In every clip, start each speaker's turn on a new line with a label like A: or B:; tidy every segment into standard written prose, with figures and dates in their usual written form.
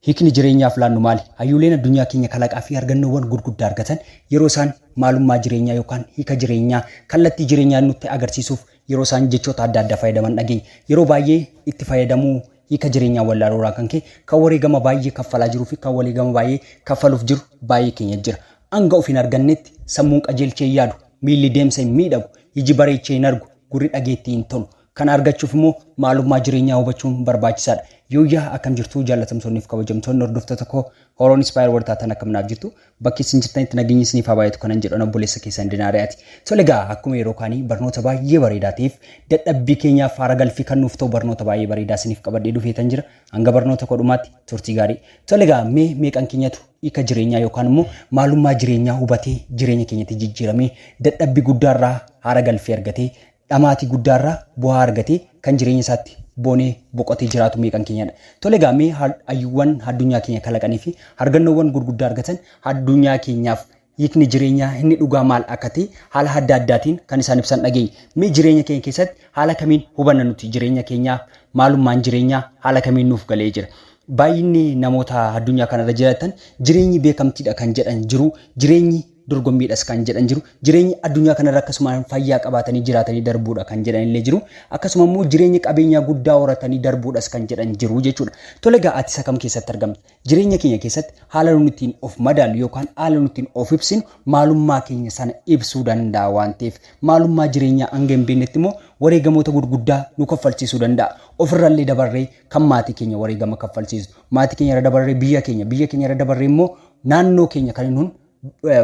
A: Hiikni jireenyaaf laannu maali? Hayyuuleen addunyaa keenya kalaqaa fi argannoowwan gurguddaa argatan yeroo isaan maalummaa jireenyaa yookaan hiika jireenyaa kallattii jireenyaa nutti agarsiisuuf yeroo isaan jechoota adda addaa fayyadaman dhageenya. Yeroo baay'ee itti fayyadamuu hiika jireenyaa wallaaluu kan ka'e kan wareegama baay'ee kaffalaa jiruu fi kan wareegama baay'ee kaffaluuf jiru baay'ee keenya jira. Hanga ofiin argannetti sammuun qajeelchee yaadu, miilli deemsa hin miidhagu, iji bareechee hin argu, gurri dhageettii hin tolu. Kan argachuuf immoo maalummaa jireenyaa hubachuun barbaachisaadha. Yoo akkam jirtu jaallatamtoonniif kabajamtoonni hordoftoota koo Horoon Inspire World taatan akkam jirtu bakki isin jirtanitti nageenyi isiniif haa baay'atu kanan jedhan obboleessa keessan Dinaariyaati. Tole egaa akkuma yeroo kaanii barnoota baay'ee bareedaa ta'eef dadhabbii keenyaaf haara galfii kan nuuf ta'u barnoota baay'ee bareedaa isiniif qabadhee dhufeetan jira. Hanga barnoota kodhumaatti turtii gaarii. Tole egaa meeqan keenyatu hiika jireenyaa yookaan immoo maalummaa jireenyaa hubatee jireenya keenyatti jijjiiramee dadhabbii guddaarraa haara galfii argatee dhamaatii guddaarraa bu'aa argatee kan jireenya isaatti boonee boqotee jiraatu meeqan keenyadha. Tole egaa hayyuuwwan addunyaa keenya kalaqanii fi argannoowwan gurguddaa argatan addunyaa keenyaaf hiikni jireenyaa inni dhugaa maal akka ta'e haala adda addaatiin kan isaan ibsan dhageenya. Mee jireenya keenya keessatti haala kamiin hubanna nuti jireenya keenyaa maalummaan jireenyaa haala kamiin nuuf galee jira. Baay'inni namoota addunyaa kanarra jiraatan jireenyi beekamtiidha kan jedhan jiru, jireenyi dorgommiidhas kan jedhan jiru, jireenyi addunyaa kanarra akkasumaan fayyaa qabaatanii jiraatanii darbuudha kan jedhan illee jiru, akkasuma immoo jireenyi qabeenyaa guddaa horatanii darbuudhas kan jedhan jiru jechuudha. Tole egaa ati isa kam keessatti argamta? Jireenya keenya keessatti haala nuti ittiin of madaalu yookaan haala nuti ittiin of ibsinu maalummaa keenya sana ibsuu danda'a waan ta'eef maalummaa jireenyaa hanga hin beeknetti immoo wareegamoota gurguddaa nu kaffalchiisuu danda'a. Ofirrallee dabarree kan maatii keenya wareegama kaffalchiisu, maatii keenya irra dabarree biyya keenya irra dabarree immoo naannoo keenya kan nun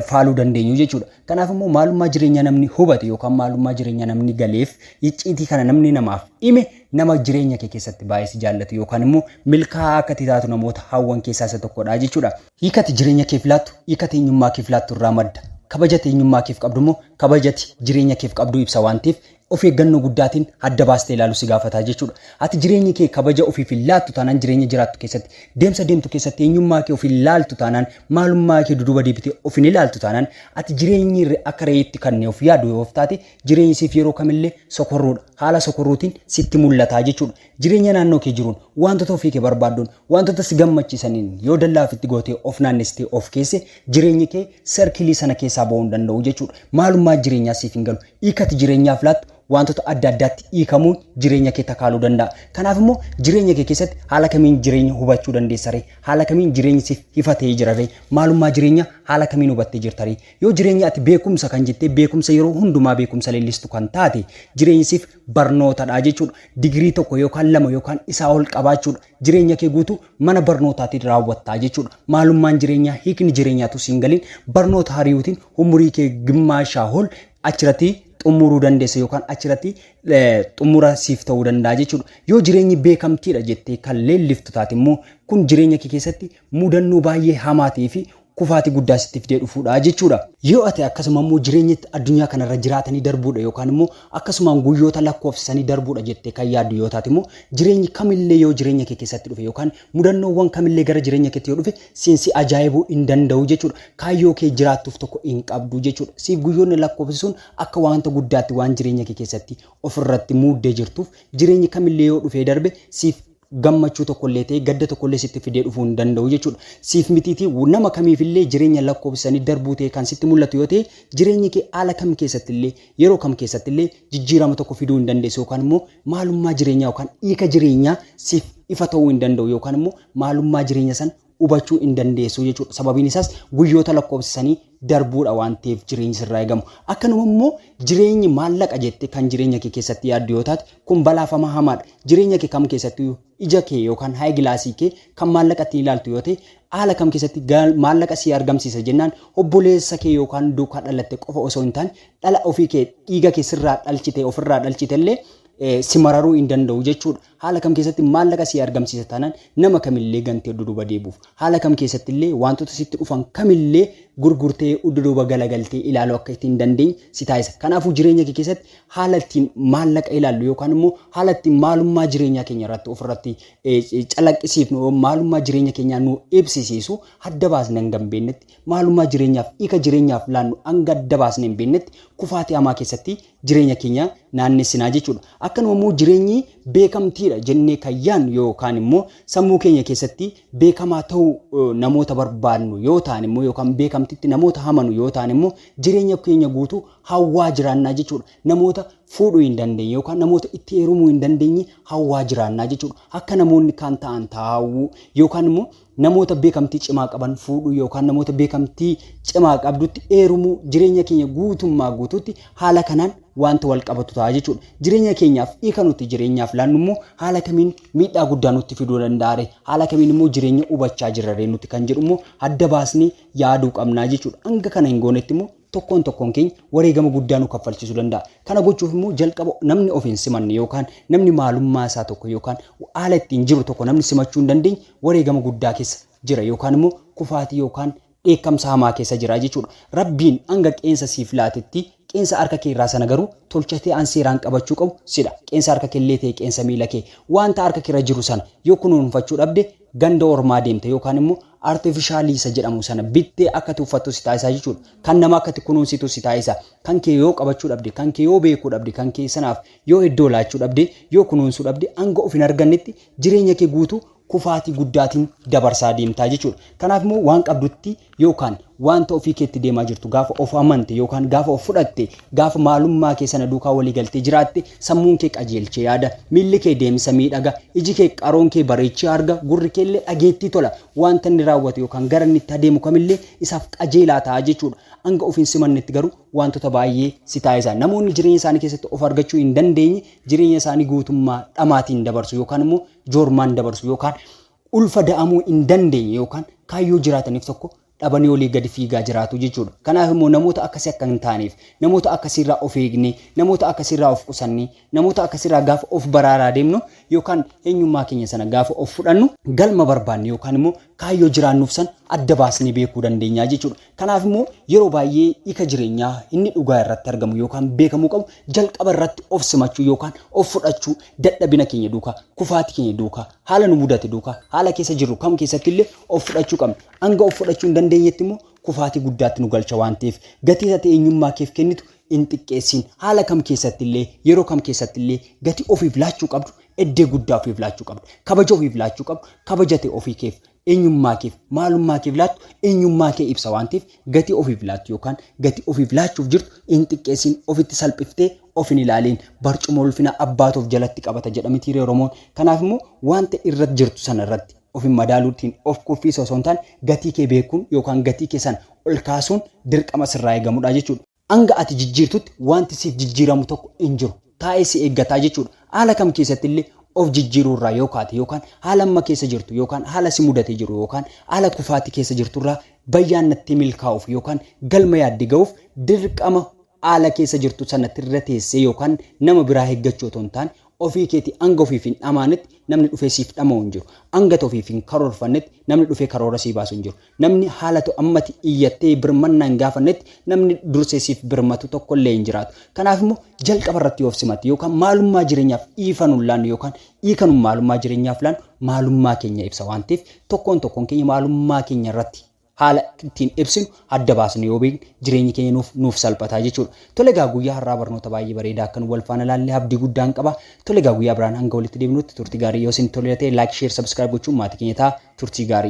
A: faaluu dandeenyu jechuudha. Kanaaf immoo maalummaa jireenyaa namni hubate yookaan maalummaa jireenyaa namni galeef icciitii kana namni namaaf hime nama jireenya kee keessatti baay'ee si jaallatu yookaan immoo milkaa'aa akka taatu namoota hawwan keessaa isa tokkodha jechuudha. Hiikati jireenya keef laattu, hiikati eenyummaa keef laattu irraa madda. Kabajati eenyummaa keef qabdu immoo kabajati jireenya keef qabdu ibsa waan ta'eef of eeggannoo guddaatiin adda baastee ilaaluu si gaafata jechuudha. Ati jireenyi kee kabaja ofiif hin laattu taanaan jireenya jiraattu keessatti deemsa deemtu keessatti eenyummaa kee of hin laaltu taanaan maalummaa kee duduba deebitee of hin ilaaltu taanaan ati jireenyi akka reetti kan of yaadu yoo taate jireenyi siif yeroo kamillee sokorruudha. Haala sokorruutiin sitti mul'ata jechuudha. Jireenya naannoo kee jiruun wantoota ofii kee barbaadduun wantoota si gammachiisaniin yoo dallaafitti gootee of naannestee of keesse jireenyi kee serkilii sana keessaa ba'uu hin danda'u jechuudha. Maalummaa jireenyaa siif hin galu. Hiikati jireenyaaf laattu wantoota adda addaatti hiikamuun jireenya kee takaaluu danda'a. Kanaaf immoo jireenya kee keessatti haala kamiin jireenya hubachuu dandeessa ree? Haala kamiin jireenyi siif ifatee jira ree? Maalummaa jireenya haala kamiin hubattee jirta ree? Yoo jireenya ati beekumsa kan jettee beekumsa yeroo hundumaa beekumsa leellistu kan taate jireenyi siif barnootadha jechuudha. Digirii tokko yookaan lama yookaan isaa ol qabaachuudha. Jireenya kee guutuu mana barnootaatiin raawwattaa jechuudha. Maalummaan jireenyaa hiikni jireenyaatu siin galiin barnoota hariiwutiin umurii kee gimmaashaa ol achirratti xumuruu dandeessa yookaan achirratti xumura siif ta'uu danda'a jechuudha. Yoo jireenyi beekamtiidha jettee kan leelliftu taate immoo kun jireenya kee keessatti mudannoo baay'ee hamaa ta'ee fi kufaatii guddaa sitti fidee dhufuudha jechuudha. Yoo ati akkasuma immoo jireenyi addunyaa kanarra jiraatanii darbuudha yookaan immoo akkasumaan guyyoota lakkoofsisanii darbuudha jettee kan yaaddu yoo taate immoo jireenyi kamillee yoo jireenya kee keessatti dhufe yookaan mudannoowwan kamillee gara jireenya keetti yoo dhufe siinsi ajaa'ibuu hin danda'u jechuudha. Kaayyoo kee jiraattuuf tokko hin qabdu jechuudha. Siif guyyoonni lakkoofsisuun akka wanta guddaatti waan jireenya kee keessatti ofirratti muuddee jirtuuf jireenyi kamillee yoo dhufee darbe siif gammachuu tokkollee ta'e gadda tokkollee sitti fidee dhufuu hin danda'u jechuudha. Siif mitiitii nama kamiifillee jireenya lakkoofsisanii darbuu ta'e kan sitti mul'atu yoo ta'e jireenyi kee haala kam keessattillee yeroo kam keessattillee jijjiirama tokko fiduu hin dandeessu yookaan immoo maalummaa jireenyaa yookaan hiika jireenyaa siif ifa ta'uu hin danda'u yookaan immoo maalummaa jireenya san hubachuu hin dandeessu jechuudha. Sababiin isaas guyyoota lakkoofsisanii darbuudha waan ta'eef jireenyi sirraa eegamu. Akkanuma immoo jireenyi maallaqa jettee kan jireenya kee keessatti yaaddu yoo taate kun balaafama hamaadha. Jireenya kee kam keessatti ija kee yookaan hayi gilaasii kee kan maallaqatti ilaaltu yoo ta'e haala kam keessatti maallaqa si argamsiisa jennaan obboleessa kee yookaan duukaa dhalatte qofa osoo hin taane dhala ofii kee dhiiga kee sirraa dhalchite ofirraa dhalchite illee si mararuu hin danda'u jechuudha. Haala kam keessatti maallaqa si argamsiisa taanaan nama kamillee gantee duduba deebuuf haala kam keessatti illee wantoota sitti dhufan kamillee gurgurtee duduba galagaltee ilaaluu akka ittiin dandeenye si taasisa. Kanaafuu jireenya kee keessatti haala ittiin maallaqa ilaallu yookaan immoo haala ittiin maalummaa jireenyaa keenya irratti ofirratti calaqqisiifnu maalummaa jireenya keenyaa nu ibsisiisu adda baasnee hanga hin beeknetti maalummaa jireenyaaf hiika jireenyaaf laannu hanga adda baasnee hin beeknetti kufaatii hamaa keessatti jireenya keenya naannessinaa jechuudha. Akkanuma immoo jireenyi beekamtii gaariidha jennee kan yaadnu yookaan immoo sammuu keenya keessatti beekamaa ta'uu namoota barbaadnu yoo ta'an immoo yookaan beekamtitti namoota hamanu yoo ta'an immoo jireenya keenya guutuu hawwaa jiraannaa jechuudha. Namoota fuudhuu hin dandeenye yookaan namoota itti heerumuu hin dandeenye hawwaa jiraannaa jechuudha. Akka namoonni kan ta'an taa'uu yookaan immoo namoota beekamtii cimaa qaban fuudhuu yookaan namoota beekamtii cimaa qabdutti heerumuu jireenya keenya guutummaa guutuutti haala kanaan wanta wal qabatu ta'a jechuudha. Jireenya keenyaaf hiika nuti jireenyaaf laannu immoo haala kamiin miidhaa guddaa nutti fiduu danda'a haala kamiin immoo jireenya hubachaa jirra nuti kan jedhu immoo adda baasnee yaaduu qabnaa jechuudha. Hanga kana hin goonetti immoo tokkoon keenya wareegama guddaa nu kaffalchiisuu danda'a. Kana gochuuf immoo jalqaba namni of hin simanne yookaan namni maalummaa isaa tokko yookaan haala ittiin jiru tokko namni simachuu hin dandeenye wareegama guddaa keessa jira yookaan immoo kufaatii yookaan dheekkamsa hamaa keessa jira jechuudha. Rabbiin hanga qeensa siif laatetti qeensa harka kee irraa sana garuu tolchatee an seeraan qabachuu qabu sidha. Qeensa harka kee illee ta'e qeensa miila kee wanta harka kee irra jiru sana yoo kunuunfachuu dhabde ganda ormaa deemte yookaan immoo artificial isa jedhamu sana bittee akka tuffattu si taasisa jechuudha. Kan nama akka kunuunsitu si taasisa. Kan kee yoo qabachuu dhabde, kan kee yoo beekuu dhabde, kan kee sanaaf yoo iddoo laachuu dhabde, yoo kunuunsuu dhabde hanga of hin argannetti jireenya kee guutuu kufaatii guddaatiin dabarsaa deemtaa jechuudha. Kanaaf immoo waan qabdutti yookaan wanta ofii keetti deemaa jirtu gaafa of amante yookaan gaafa of fudhatte gaafa maalummaa kee sana duukaa walii galtee jiraatte sammuun kee qajeelchee yaada miilli kee deemsa miidhaga iji kee qaroon kee bareechee arga gurri kee illee dhageettii tola wanta inni raawwate yookaan gara inni itti adeemu kamillee isaaf qajeelaa ta'a jechuudha. Hanga of hin simannetti garuu wantoota baay'ee si taasisa. Namoonni jireenya isaanii keessatti of argachuu hin dandeenye jireenya isaanii guutummaa dhamaatiin dabarsu yookaan immoo joormaan dabarsu yookaan ulfa da'amuu hin dandeenye yookaan kaayyoo jiraataniif tokko dhabanii olii gadi fiigaa jiraatu jechuudha. Kanaaf immoo namoota akkasii akka hin taaneef namoota akkasiirraa of eegnee namoota akkasiirraa of qusannee namoota akkasiirraa gaafa of baraaraa deemnu yookaan eenyummaa keenya sana gaafa of fudhannu galma barbaanne yookaan immoo kaayyoo jiraannuuf san adda baasnee beekuu dandeenya jechuudha. Kanaaf immoo yeroo baay'ee hiika jireenyaa inni dhugaa irratti argamu yookaan beekamuu qabu jalqaba irratti of simachuu yookaan of fudhachuu dadhabina keenya duukaa kufaatii keenya duukaa haala nu mudate duukaa haala keessa jirru kam keessatti illee of fudhachuu qabna. Hanga of fudhachuu hin dandeenyetti immoo kufaatii guddaatti nu galcha waan ta'eef gatii ati eenyummaa keef kennitu hin xiqqeessin haala kam keessatti illee yeroo kam keessatti illee gatii ofiif laachuu qabdu eddee guddaa ofiif laachuu qabdu kabaja ofiif laachuu qabdu kabajate ofii keef eenyummaa keef maalummaa keef laattu eenyummaa kee ibsa waan ta'eef gatii ofiif laattu yookaan gatii ofiif laachuuf jirtu hin xiqqeessin ofitti salphiftee of hin ilaaliin barcuma ulfina abbaatuuf jalatti qabata jedhamti tiiree Oromoon. Kanaaf immoo wanta irratti jirtu sana irratti ofin madaaluutiin of kuffisa osoo hin taane gatii kee beekuun yookaan gatii kee sana ol kaasuun dirqama sirraa eegamudha jechuudha. Hanga ati jijjiirtutti wanti siif jijjiiramu tokko hin jiru taa'ee si eeggataa jechuudha. Haala kam keessatti illee of jijjiiruurraa yoo kaate yookaan haala amma keessa jirtu yookaan haala si mudatee jiru yookaan haala kufaatii keessa jirturraa bayyaannatti milkaa'uuf yookaan galma yaaddi ga'uuf dirqama haala keessa jirtu sanatti irra teessee yookaan nama biraa eeggachuu otoo hin taane ofii keetii hanga ofiif hin dhamaanetti namni dhufee siif dhama'u hin jiru. Hanga ofiif hin karoorfannetti namni dhufee karoora sii baasu hin jiru. Namni haala ammati iyyattee birmannaa hin gaafannetti namni dursee siif birmatu tokko illee hin jiraatu. Kanaaf immoo jalqaba irratti of simatti yookaan maalummaa jireenyaaf dhiifanuun laannu yookaan hiikanuun maalummaa jireenyaaf laannu maalummaa keenya ibsa waan ta'eef tokkoon keenya maalummaa keenya irratti haala ittiin ibsinu adda baasnu yoo beekne jireenyi keenya nuuf salphataa jechuudha. Tole egaa guyyaa har'aa barnoota baay'ee bareedaa akkan wal faana ilaallee abdii guddaan qaba. Tole egaa guyyaa biraan hanga walitti deebinutti turtii gaarii yoo isin tole ta'e like share subscribe gochuun maatii keenya ta'a turtii gaarii.